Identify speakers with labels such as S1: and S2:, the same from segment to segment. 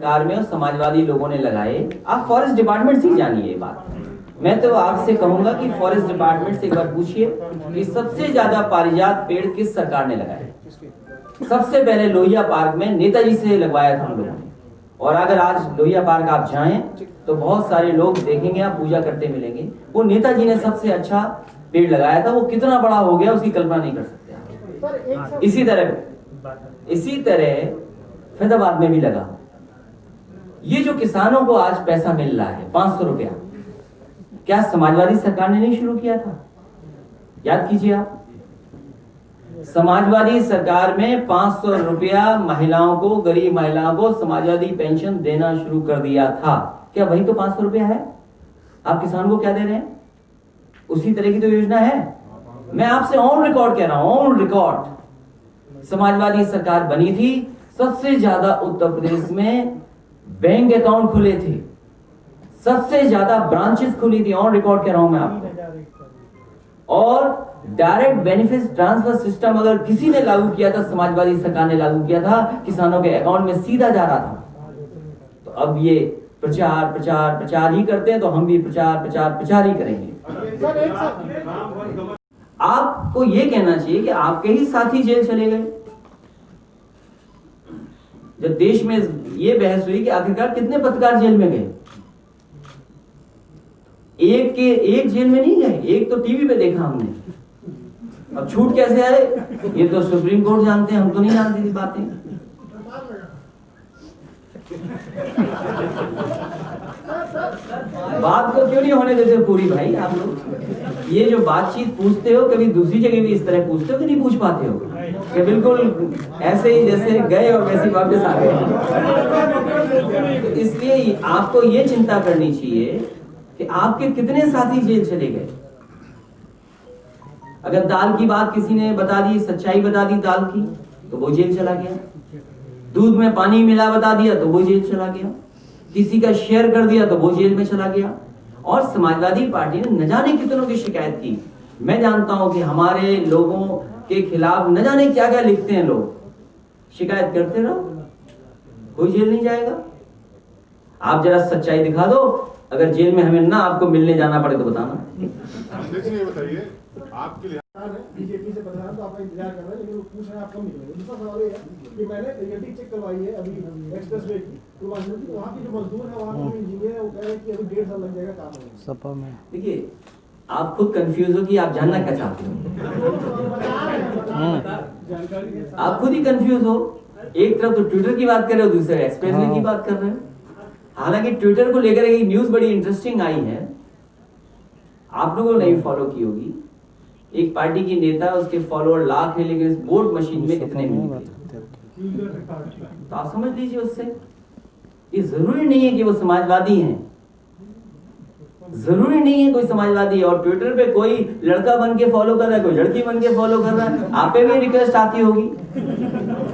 S1: सरकार में और समाजवादी लोगों ने लगाए। आप फॉरेस्ट डिपार्टमेंट से जानिए ये बात। मैं तो आपसे कहूंगा कि फॉरेस्ट डिपार्टमेंट से एक बार पूछिए कि सबसे ज्यादा पारिजात पेड़ किस सरकार ने लगाए। सबसे पहले लोहिया पार्क में नेताजी से लगवाया था हम लोगों ने। और अगर आज लोहिया पार्क आप जाएं तो बहुत सारे लोग देखेंगे, आप पूजा करते मिलेंगे। वो नेताजी ने सबसे अच्छा पेड़ लगाया था। वो कितना बड़ा हो गया उसकी कल्पना नहीं कर सकते। इसी तरह फैजाबाद में भी लगा। ये जो किसानों को आज पैसा मिल रहा है 500 रुपया, क्या समाजवादी सरकार ने नहीं शुरू किया था? याद कीजिए आप। समाजवादी सरकार में 500 रुपया महिलाओं को, गरीब महिलाओं को समाजवादी पेंशन देना शुरू कर दिया था। क्या वही तो 500 रुपया है? आप किसान को क्या दे रहे हैं? उसी तरह की तो योजना है। मैं आपसे ऑन रिकॉर्ड कह रहा हूं, ऑन रिकॉर्ड। समाजवादी सरकार बनी थी, सबसे ज्यादा उत्तर प्रदेश में बैंक अकाउंट खुले थे, सबसे ज्यादा ब्रांचेस खुली थी। ऑन रिकॉर्ड कह रहा हूं मैं आपको। और डायरेक्ट बेनिफिट ट्रांसफर सिस्टम अगर किसी ने लागू किया था, समाजवादी सरकार ने लागू किया था, किसानों के अकाउंट में सीधा जा रहा था। तो अब ये प्रचार प्रचार प्रचार ही करते हैं, तो हम भी प्रचार प्रचार प्रचार ही करेंगे। आपको ये कहना चाहिए कि आपके ही साथी जेल चले गए। जब देश में ये बहस हुई कि आखिरकार कितने पत्रकार जेल में गए, एक जेल में नहीं गए, एक तो टीवी पे देखा हमने। अब छूट कैसे आए ये तो सुप्रीम कोर्ट जानते हैं, हम तो नहीं जानते थी बातें। बात को क्यों नहीं होने देते पूरी भाई आप लोग? ये जो बातचीत पूछते हो, कभी दूसरी जगह भी इस तरह पूछते हो कि नहीं पूछ पाते हो? कि बिल्कुल ऐसे ही जैसे गए और वैसे वापस आ गए। तो इसलिए आपको ये चिंता करनी चाहिए कि आपके कितने साथी जेल चले गए। अगर दाल की बात किसी ने बता दी, सच्चाई बता दी दाल की, तो वो जेल चला गया। दूध में पानी मिला बता दिया तो वो जेल चला गया। किसी का शेयर कर दिया तो वो जेल में चला गया। और समाजवादी पार्टी ने न जाने कितनों की शिकायत की। मैं जानता हूं कि हमारे लोगों के खिलाफ न जाने क्या क्या लिखते हैं लोग। शिकायत करते रहो, कोई जेल नहीं जाएगा। आप जरा सच्चाई दिखा दो। अगर जेल में हमें ना आपको मिलने जाना पड़े तो बताना।
S2: लेकिन ये बताइए, आपके लिए
S3: बीजेपी से पता तो आपका इंतजार कर रहे हैं, लेकिन वो पूछ रहे हैं आप कब निकलेंगे। दूसरा सवाल ये है कि मैंने रियलिटी चेक करवाई है अभी एक्सप्रेसवे की, तो वहाँ की जो मजदूर है, वहाँ के इंजीनियर है, वो कह रहे हैं कि अभी 1.5 साल लग जाएगा काम होने में।
S1: सपा में देखिए, आप खुद कंफ्यूज हो कि आप जानना क्या चाहते हो। आप खुद ही कंफ्यूज हो। एक तरफ तो ट्विटर की बात कर रहे हो, दूसरे एक्सप्रेसवे की बात कर रहे हो। हालांकि ट्विटर को लेकर एक न्यूज बड़ी इंटरेस्टिंग आई है, आप लोगों ने नहीं फॉलो की होगी। एक पार्टी की नेता, उसके फॉलोअर लाख है, लेकिन इस वोट मशीन में इतने मिले। तो आप समझ लीजिए उससे, ये जरूरी नहीं है कि वो समाजवादी हैं, जरूरी नहीं है कोई समाजवादी है। और ट्विटर पे कोई लड़का बन के फॉलो कर रहा है, कोई लड़की बन के फॉलो कर रहा है। आप पे भी रिक्वेस्ट आती होगी,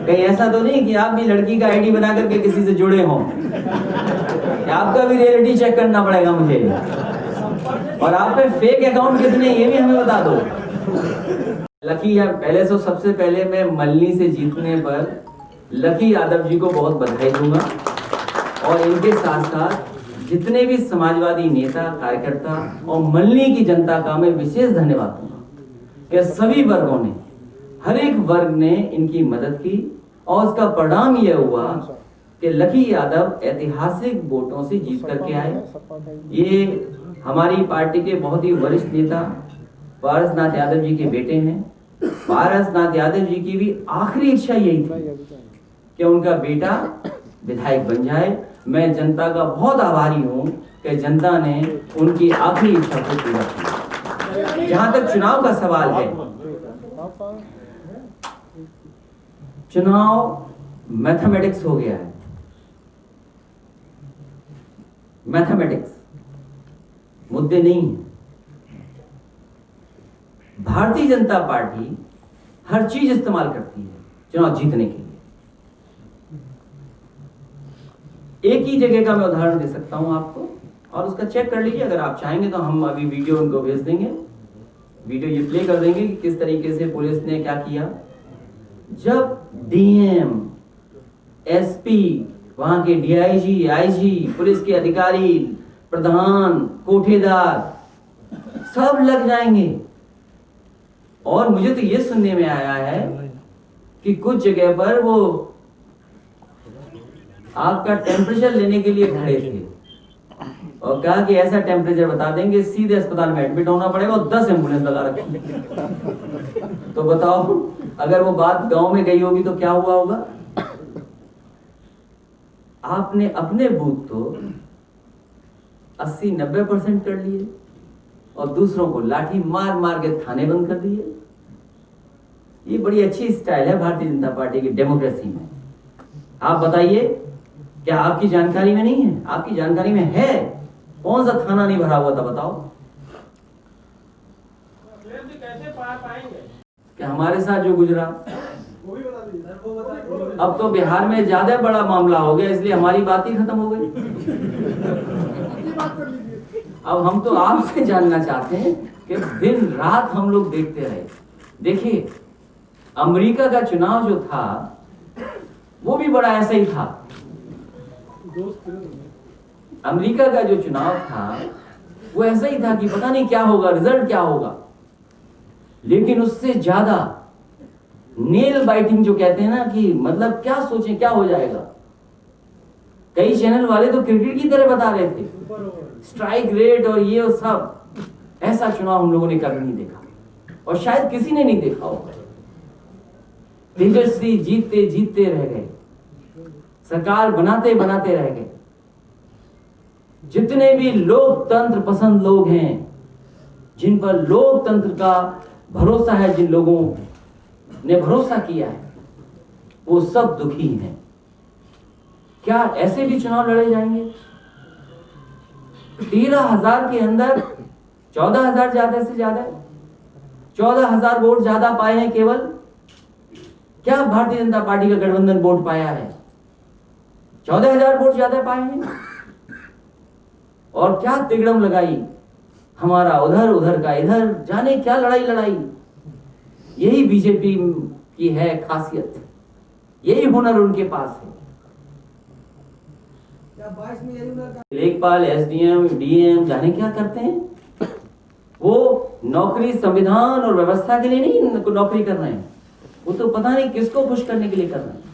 S1: कहीं ऐसा तो नहीं कि आप भी लड़की का आईडी बना करके किसी से जुड़े हों। आपका भी रियलिटी चेक करना पड़ेगा मुझे। और आप पे फेक अकाउंट कितने, ये भी हमें बता दो। लकी है, पहले तो सबसे पहले मैं मल्ली से जीतने पर लकी यादव जी को बहुत बधाई दूंगा। और इनके साथ साथ जितने भी समाजवादी नेता, कार्यकर्ता और मल्ली की जनता का मैं विशेष धन्यवाद दूंगा कि सभी वर्गों ने, हर एक वर्ग ने इनकी मदद की। और उसका परिणाम यह हुआ कि लकी यादव ऐतिहासिक वोटों से जीत करके आए। ये हमारी पार्टी के बहुत ही वरिष्ठ नेता पारसनाथ यादव जी के बेटे हैं। पारसनाथ यादव जी की भी आखिरी इच्छा यही थी कि उनका बेटा विधायक बन जाए। मैं जनता का बहुत आभारी हूं कि जनता ने उनकी आखिरी इच्छा को पूरा किया। जहां तक चुनाव का सवाल है, चुनाव मैथमेटिक्स हो गया है। मैथमेटिक्स मुद्दे नहीं है। भारतीय जनता पार्टी हर चीज इस्तेमाल करती है चुनाव जीतने के लिए। एक ही जगह का मैं उदाहरण दे सकता हूं आपको, और उसका चेक कर लीजिए। अगर आप चाहेंगे तो हम अभी वीडियो उनको भेज देंगे, वीडियो ये प्ले कर देंगे कि किस तरीके से पुलिस ने क्या किया। जब डीएम, एसपी वहां के डीआईजी, आईजी, पुलिस के अधिकारी, प्रधान, कोठेदार सब लग जाएंगे। और मुझे तो ये सुनने में आया है कि कुछ जगह पर वो आपका टेम्परेचर लेने के लिए खड़े थे और कहा कि ऐसा टेम्परेचर बता देंगे सीधे अस्पताल में एडमिट होना पड़ेगा और 10 एम्बुलेंस लगा रखी। तो बताओ अगर वो बात गांव में गई होगी तो क्या हुआ होगा। आपने अपने बूथ तो 80-90% कर लिए और दूसरों को लाठी मार मार के थाने बंद कर दिए। ये बड़ी अच्छी स्टाइल है भारतीय जनता पार्टी की डेमोक्रेसी में। आप बताइए, क्या आपकी जानकारी में नहीं है? आपकी जानकारी में है? कौन सा थाना नहीं भरा हुआ था बताओ?
S3: कैसे पाएंगे?
S1: क्या हमारे साथ जो गुजरा, अब तो बिहार में ज्यादा बड़ा मामला हो गया, इसलिए हमारी बात ही खत्म हो गई। अब हम तो आपसे जानना चाहते हैं कि दिन रात हम लोग देखते रहे। देखिए, अमेरिका का चुनाव जो था वो भी बड़ा ऐसा ही था। अमेरिका का जो चुनाव था वो ऐसा ही था कि पता नहीं क्या होगा, रिजल्ट क्या होगा। लेकिन उससे ज्यादा नेल बाइटिंग जो कहते हैं ना, कि मतलब क्या सोचें क्या हो जाएगा। कई चैनल वाले तो क्रिकेट की तरह बता रहे थे, स्ट्राइक रेट और ये और सब। ऐसा चुनाव हम लोगों ने कभी नहीं देखा और शायद किसी ने नहीं देखा होगा। तेजस्वी जीतते जीतते रह गए, सरकार बनाते बनाते रह गए। जितने भी लोकतंत्र पसंद लोग हैं, जिन पर लोकतंत्र का भरोसा है, जिन लोगों ने भरोसा किया है, वो सब दुखी हैं। क्या ऐसे भी चुनाव लड़े जाएंगे? 13,000 के अंदर 14,000 ज्यादा से ज्यादा, 14,000 वोट ज्यादा पाए हैं केवल। क्या भारतीय जनता पार्टी का गठबंधन वोट पाया है? 14,000 वोट ज्यादा पाए हैं। और क्या तिगड़म लगाई, हमारा उधर उधर का इधर, जाने क्या लड़ाई लड़ाई। यही बीजेपी की है खासियत, यही हुनर उनके पास है। लेखपाल, एसडीएम, डीएम जाने क्या करते हैं। वो नौकरी संविधान और व्यवस्था के लिए नहीं नौकरी कर रहे हैं, वो तो पता नहीं किसको खुश करने के लिए कर रहे हैं।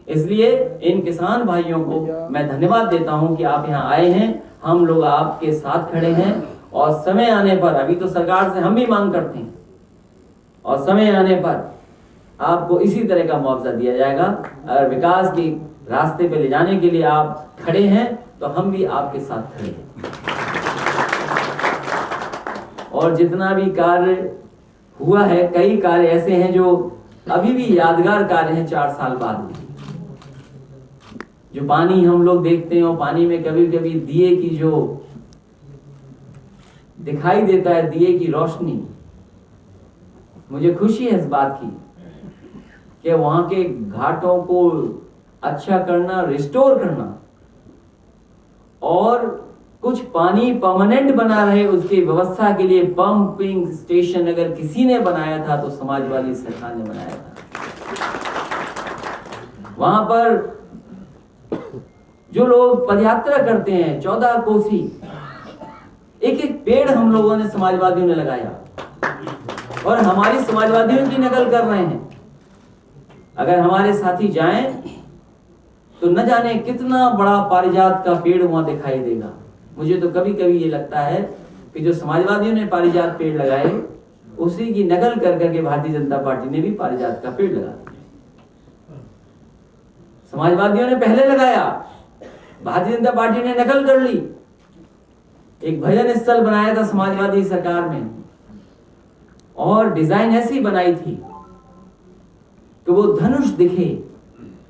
S1: इसलिए इन किसान भाइयों को मैं धन्यवाद देता हूं कि आप यहाँ आए हैं, हम लोग आपके साथ खड़े हैं। और समय आने पर, अभी तो सरकार से हम भी मांग करते हैं, और समय आने पर आपको इसी तरह का मुआवजा दिया जाएगा। अगर विकास के रास्ते पे ले जाने के लिए आप खड़े हैं तो हम भी आपके साथ खड़े हैं। और जितना भी कार्य हुआ है, कई कार्य ऐसे हैं जो अभी भी यादगार कार्य हैं 4 साल बाद में। जो पानी हम लोग देखते हैं और पानी में कभी कभी दिए की जो दिखाई देता है, दिए की रोशनी, मुझे खुशी है इस बात की कि वहां के घाटों को अच्छा करना, रिस्टोर करना और कुछ पानी परमानेंट बना रहे उसकी व्यवस्था के लिए पंपिंग स्टेशन अगर किसी ने बनाया था तो समाजवादी सरकार ने बनाया था। वहां पर जो लोग पदयात्रा करते हैं 14 कोसी, एक एक पेड़ हम लोगों ने, समाजवादियों ने लगाया और हमारी समाजवादियों की नकल कर रहे हैं। अगर हमारे साथी जाएं तो न जाने कितना बड़ा पारिजात का पेड़ वहां दिखाई देगा। मुझे तो कभी कभी ये लगता है कि जो समाजवादियों ने पारिजात पेड़ लगाए उसी की नकल कर करके भारतीय जनता पार्टी ने भी पारिजात का पेड़ लगाया। समाजवादियों ने पहले लगाया, भारतीय जनता पार्टी ने नकल कर ली। एक भजन स्थल बनाया था समाजवादी सरकार में और डिजाइन ऐसी बनाई थी कि वो धनुष दिखे,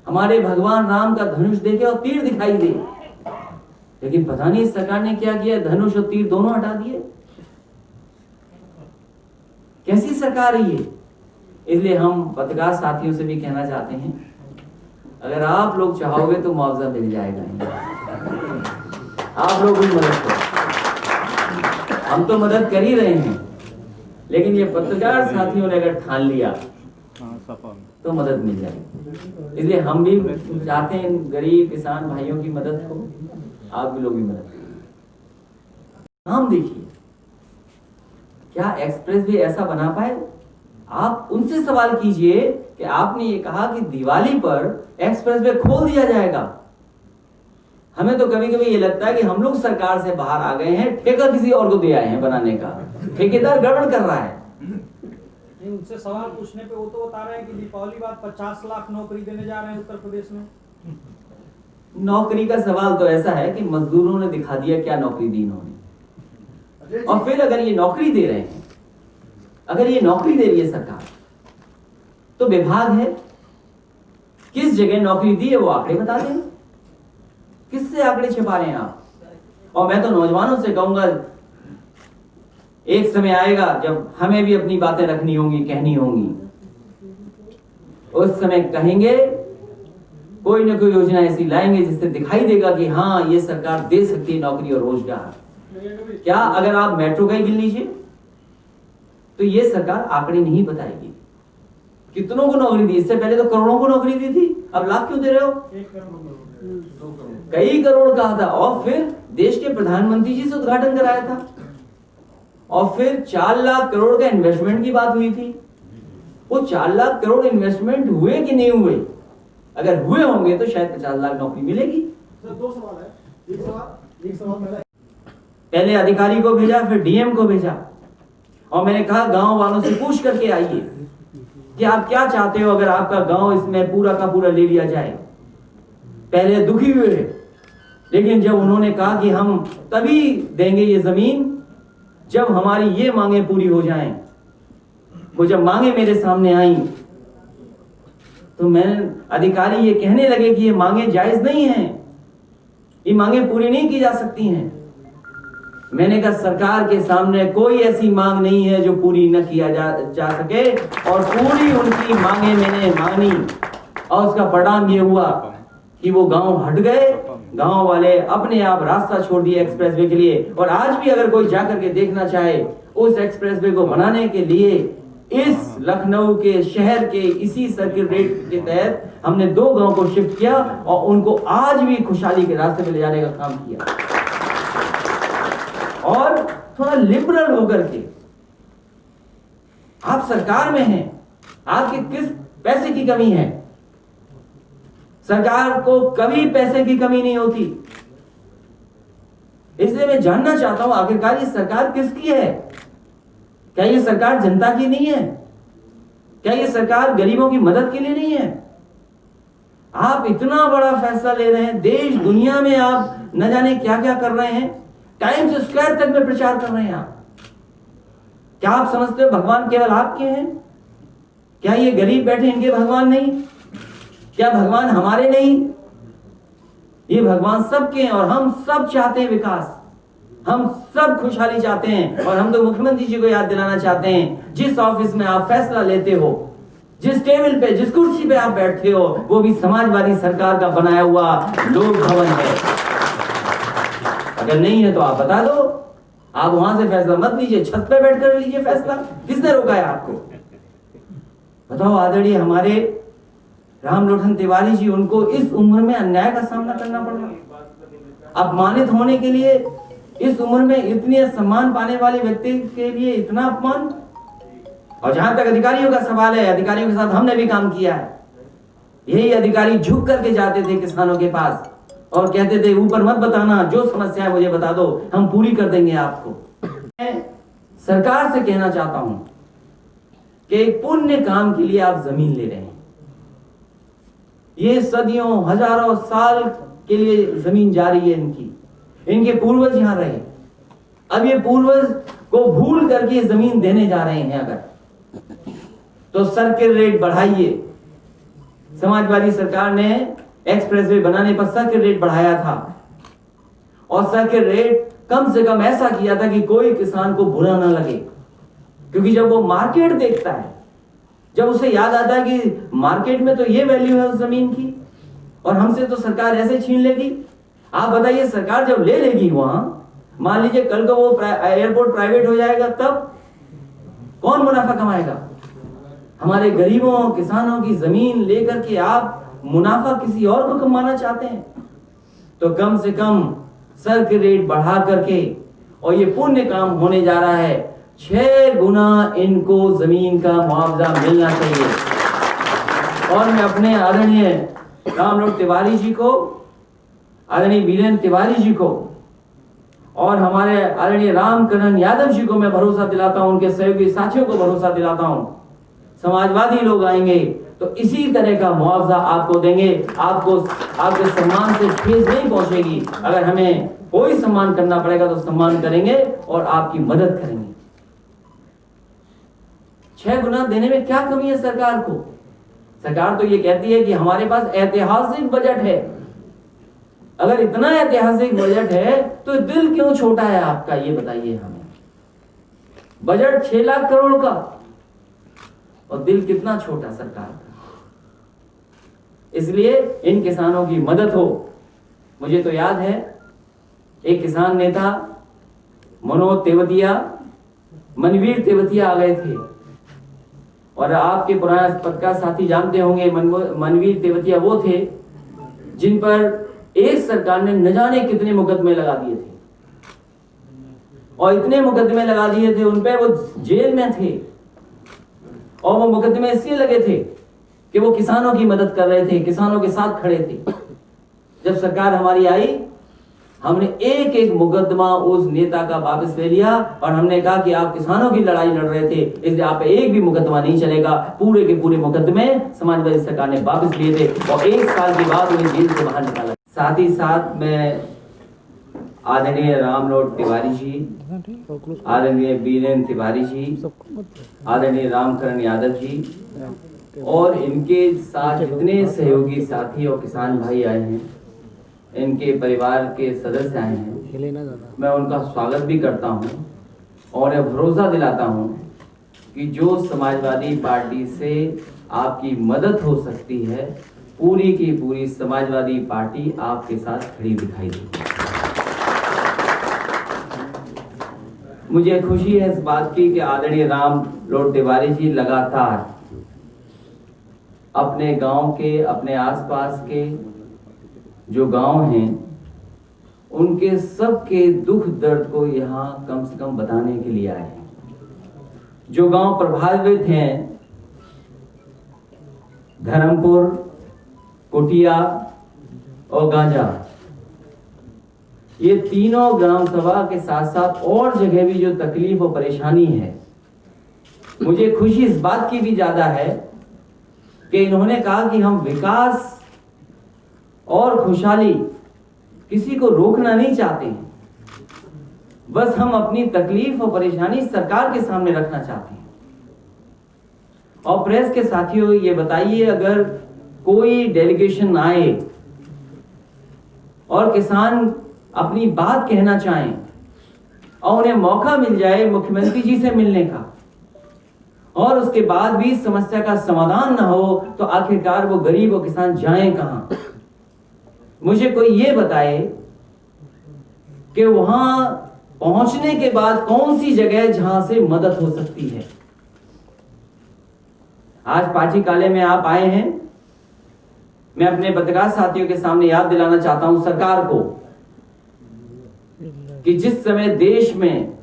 S1: हमारे भगवान राम का धनुष देखे और तीर दिखाई दे। लेकिन पता नहीं इस सरकार ने क्या किया, धनुष और तीर दोनों हटा दिए। कैसी सरकार है ये? इसलिए हम पत्रकार साथियों से भी कहना चाहते हैं, अगर आप लोग चाहोगे तो मुआवजा मिल जाएगा। आप लोग भी मदद करो, हम तो मदद कर ही रहे हैं, लेकिन ये पत्रकार साथियों ने अगर ठान लिया तो मदद मिल जाएगी। इसलिए हम भी चाहते हैं गरीब किसान भाइयों की मदद को, आप भी लोग भी मदद करें। हम देखिए क्या एक्सप्रेस वे ऐसा बना पाए? आप उनसे सवाल कीजिए कि आपने ये कहा कि दिवाली पर एक्सप्रेस वे खोल दिया जाएगा। हमें तो कभी कभी ये लगता है कि हम लोग सरकार से बाहर आ गए हैं, ठेका किसी और को दे आए हैं बनाने का, ठेकेदार गड़बड़ कर रहा है।
S4: उनसे सवाल पूछने पे वो तो बता रहे हैं कि दीपावली बाद 50 लाख नौकरी देने जा रहे हैं उत्तर प्रदेश में।
S1: नौकरी का सवाल तो ऐसा है कि मजदूरों ने दिखा दिया क्या नौकरी दी इन्होंने। और फिर अगर ये नौकरी दे रहे हैं, अगर ये नौकरी दे रही है सरकार, तो विभाग है किस जगह नौकरी दी है वो आंकड़े बता दें। किससे आंकड़े छिपा रहे हैं आप? और मैं तो नौजवानों से कहूंगा, एक समय आएगा जब हमें भी अपनी बातें रखनी होंगी, कहनी होंगी। उस समय कहेंगे, कोई ना कोई योजना ऐसी लाएंगे जिससे दिखाई देगा कि हाँ ये सरकार दे सकती है नौकरी और रोजगार। क्या अगर आप मेट्रो का ही गिन लीजिए तो ये सरकार आंकड़े नहीं बताएगी कितनों को नौकरी दी। इससे पहले तो करोड़ों को नौकरी दी थी, अब लाख क्यों दे रहे हो? कई करोड़ कहा था। और फिर देश के प्रधानमंत्री जी से उद्घाटन कराया था। और फिर 4 लाख करोड़ का इन्वेस्टमेंट की बात हुई थी। वो 4 लाख करोड़ इन्वेस्टमेंट हुए कि नहीं हुए? अगर हुए होंगे तो शायद 50 लाख नौकरी मिलेगी।
S3: सर 2 सवाल है। एक सवाल
S1: पहले अधिकारी को भेजा, फिर डीएम को भेजा, और मैंने कहा गांव वालों से पूछ करके आइए कि आप क्या चाहते हो अगर आपका गांव इसमें पूरा का पूरा ले लिया जाए। पहले दुखी हुए, लेकिन जब उन्होंने कहा कि हम तभी देंगे ये जमीन जब हमारी ये मांगे पूरी हो जाएं, वो जब मांगे मेरे सामने आई तो मैंने अधिकारी ये कहने लगे कि ये मांगे जायज नहीं हैं, ये मांगे पूरी नहीं की जा सकती हैं। मैंने कहा सरकार के सामने कोई ऐसी मांग नहीं है जो पूरी न किया जा सके, और पूरी उनकी मांगे मैंने मानी। और उसका परिणाम ये हुआ कि वो गांव हट गए, गांव वाले अपने आप रास्ता छोड़ दिए एक्सप्रेसवे के लिए। और आज भी अगर कोई जाकर के देखना चाहे, उस एक्सप्रेसवे को बनाने के लिए इस लखनऊ के शहर के इसी सर्किल रेट के तहत हमने 2 गांव को शिफ्ट किया और उनको आज भी खुशहाली के रास्ते पे ले जाने का काम किया। और थोड़ा लिबरल होकर के, आप सरकार में हैं, आपके किस पैसे की कमी है? सरकार को कभी पैसे की कमी नहीं होती। इसलिए मैं जानना चाहता हूं आखिरकार ये सरकार किसकी है? क्या ये सरकार जनता की नहीं है? क्या ये सरकार गरीबों की मदद के लिए नहीं है? आप इतना बड़ा फैसला ले रहे हैं, देश दुनिया में आप न जाने क्या क्या कर रहे हैं, टाइम्स स्क्वायर तक में प्रचार कर रहे हैं आप। क्या आप समझते हो भगवान केवल आपके हैं? क्या ये गरीब बैठे इनके भगवान नहीं? क्या भगवान हमारे नहीं? ये भगवान सबके हैं और हम सब चाहते हैं विकास, हम सब खुशहाली चाहते हैं। और हम तो मुख्यमंत्री जी को याद दिलाना चाहते हैं, जिस ऑफिस में आप फैसला लेते हो, जिस टेबल पे, जिस कुर्सी पे आप बैठते हो, वो भी समाजवादी सरकार का बनाया हुआ लोक भवन है। अगर नहीं है तो आप बता दो, आप वहां से फैसला मत लीजिए, छत पे बैठ कर लीजिए फैसला। किसने रोका है आपको? बताओ। आदरणीय हमारे रामलोटन तिवारी जी, उनको इस उम्र में अन्याय का सामना करना पड़ रहा। अपमानित होने के लिए इस उम्र में इतने सम्मान पाने वाले व्यक्ति के लिए इतना अपमान। और जहां तक अधिकारियों का सवाल है, अधिकारियों के साथ हमने भी काम किया है। यही अधिकारी झुक करके जाते थे किसानों के पास और कहते थे ऊपर मत बताना, जो समस्या है मुझे बता दो, हम पूरी कर देंगे आपको। मैं सरकार से कहना चाहता हूं कि एक पुण्य काम के लिए आप जमीन ले रहे हैं। ये सदियों हजारों साल के लिए जमीन जा रही है इनके पूर्वज यहां रहे। अब ये पूर्वज को भूल करके ये जमीन देने जा रहे हैं अगर, तो सर्किल रेट बढ़ाइए। समाजवादी सरकार ने एक्सप्रेसवे बनाने पर सर्किल रेट बढ़ाया था, और सर्किल रेट कम से कम ऐसा किया था कि कोई किसान को बुरा ना लगे। क्योंकि जब वो मार्केट देखता है, जब उसे याद आता है कि मार्केट में तो ये वैल्यू है उस जमीन की और हमसे तो सरकार ऐसे छीन लेगी। आप बताइए, सरकार जब ले लेगी वहां, मान लीजिए कल को वो एयरपोर्ट प्राइवेट हो जाएगा, तब कौन मुनाफा कमाएगा? हमारे गरीबों किसानों की जमीन लेकर के आप मुनाफा किसी और को कमाना चाहते हैं, तो कम से कम सर के रेट बढ़ा करके, और ये पुण्य काम होने जा रहा है, 6 गुना इनको जमीन का मुआवजा मिलना चाहिए। और मैं अपने आदरणीय रामलोट तिवारी जी को, आदरणीय वीरेंद्र तिवारी जी को और हमारे आदरणीय रामकरण यादव जी को मैं भरोसा दिलाता हूं, उनके सहयोगी साथियों को भरोसा दिलाता हूं, समाजवादी लोग आएंगे तो इसी तरह का मुआवजा आपको देंगे। आपको आपके सम्मान से ठेस नहीं पहुंचेगी। अगर हमें कोई सम्मान करना पड़ेगा तो सम्मान करेंगे और आपकी मदद करेंगे। 6 गुना देने में क्या कमी है सरकार को? सरकार तो ये कहती है कि हमारे पास ऐतिहासिक बजट है। अगर इतना ऐतिहासिक बजट है तो दिल क्यों छोटा है आपका, ये बताइए हमें। बजट 6 लाख करोड़ का और दिल कितना छोटा सरकार का। इसलिए इन किसानों की मदद हो। मुझे तो याद है एक किसान नेता मनोज तेवतिया, मनवीर तेवतिया आ गए थे, और आपके पुराने पत्रकार साथी जानते होंगे मनवीर तेवतिया वो थे जिन पर एक सरकार ने न जाने कितने मुकदमे लगा दिए थे, और इतने मुकदमे लगा दिए थे उन पे, वो जेल में थे। और वो मुकदमे इसलिए लगे थे कि वो किसानों की मदद कर रहे थे, किसानों के साथ खड़े थे। जब सरकार हमारी आई, हमने एक एक मुकदमा उस नेता का वापस ले लिया और हमने कहा कि आप किसानों की लड़ाई लड़ रहे थे, इसलिए आप एक भी मुकदमा नहीं चलेगा। पूरे के पूरे मुकदमे समाजवादी सरकार ने वापस लिए थे और 1 साल के बाद उन्हें जेल से बाहर निकाला। साथ ही साथ मैं आदरणीय रामलोट तिवारी जी, आदरणीय वीरेंद्र तिवारी जी, आदरणीय रामकरण यादव जी और इनके साथ जितने सहयोगी साथी और किसान भाई आए हैं, इनके परिवार के सदस्य आए हैं, मैं उनका स्वागत भी करता हूं और यह भरोसा दिलाता हूं कि जो समाजवादी पार्टी से आपकी मदद हो सकती है, पूरी की पूरी समाजवादी पार्टी आपके साथ खड़ी दिखाई देगी। मुझे खुशी है इस बात की कि आदरणीय रामलोट तिवारी जी लगातार अपने गांव के, अपने आसपास के जो गांव हैं, उनके सबके दुख दर्द को यहाँ कम से कम बताने के लिए आए हैं। जो गांव प्रभावित हैं, धर्मपुर, कुटिया और गांजा, ये तीनों ग्राम सभा के साथ साथ और जगह भी जो तकलीफ और परेशानी है, मुझे खुशी इस बात की भी ज्यादा है कि इन्होंने कहा कि हम विकास और खुशहाली किसी को रोकना नहीं चाहते हैं, बस हम अपनी तकलीफ और परेशानी सरकार के सामने रखना चाहते हैं। और प्रेस के साथियों, ये बताइए, अगर कोई डेलीगेशन आए और किसान अपनी बात कहना चाहें और उन्हें मौका मिल जाए मुख्यमंत्री जी से मिलने का, और उसके बाद भी समस्या का समाधान ना हो, तो आखिरकार वो गरीब और किसान जाएं कहां? मुझे कोई ये बताए कि वहां पहुंचने के बाद कौन सी जगह जहां से मदद हो सकती है। आज पाची काले में आप आए हैं, मैं अपने पत्रकार साथियों के सामने याद दिलाना चाहता हूं सरकार को कि जिस समय देश में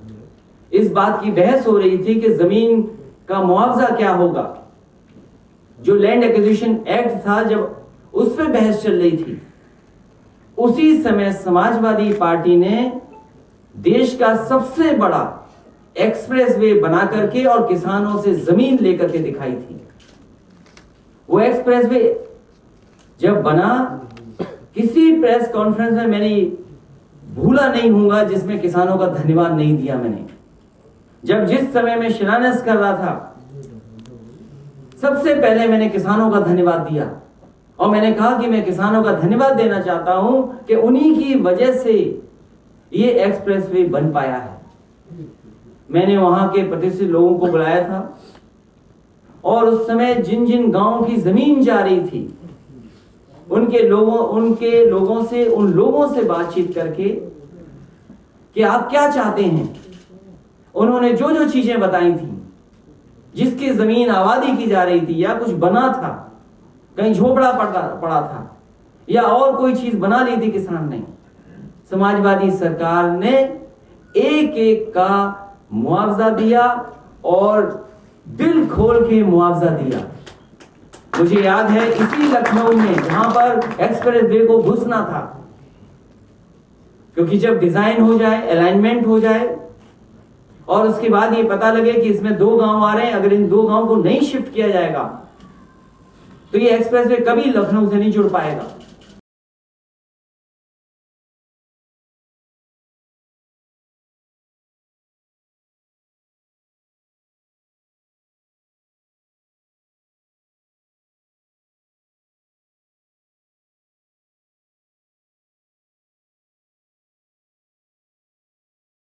S1: इस बात की बहस हो रही थी कि जमीन का मुआवजा क्या होगा, जो लैंड एक्विजिशन एक्ट था, जब उस पर बहस चल रही थी, उसी समय समाजवादी पार्टी ने देश का सबसे बड़ा एक्सप्रेसवे बना करके और किसानों से जमीन लेकर के दिखाई थी। वो एक्सप्रेसवे जब बना, किसी प्रेस कॉन्फ्रेंस में मैंने भूला नहीं हूंगा जिसमें किसानों का धन्यवाद नहीं दिया मैंने। जब जिस समय मैं शिलान्यास कर रहा था, सबसे पहले मैंने किसानों का धन्यवाद दिया और मैंने कहा कि मैं किसानों का धन्यवाद देना चाहता हूं कि उन्हीं की वजह से ये एक्सप्रेसवे बन पाया है। मैंने वहां के प्रतिष्ठित लोगों को बुलाया था और उस समय जिन जिन गांवों की जमीन जा रही थी, उनके लोगों से, उन लोगों से बातचीत करके कि आप क्या चाहते हैं, उन्होंने जो जो चीजें बताई थी, जिसकी जमीन आबादी की जा रही थी या कुछ बना था, कहीं झोपड़ा पड़ा था, या और कोई चीज बना ली थी किसान ने। समाजवादी सरकार ने एक एक का मुआवजा दिया और दिल खोल के मुआवजा दिया। मुझे याद है इसी लखनऊ में जहां पर एक्सप्रेस वे को घुसना था, क्योंकि जब डिजाइन हो जाए, अलाइनमेंट हो जाए और उसके बाद ये पता लगे कि इसमें 2 गांव आ रहे हैं, अगर इन 2 गांव को नहीं शिफ्ट किया जाएगा तो ये एक्सप्रेस वे कभी लखनऊ से नहीं जुड़ पाएगा।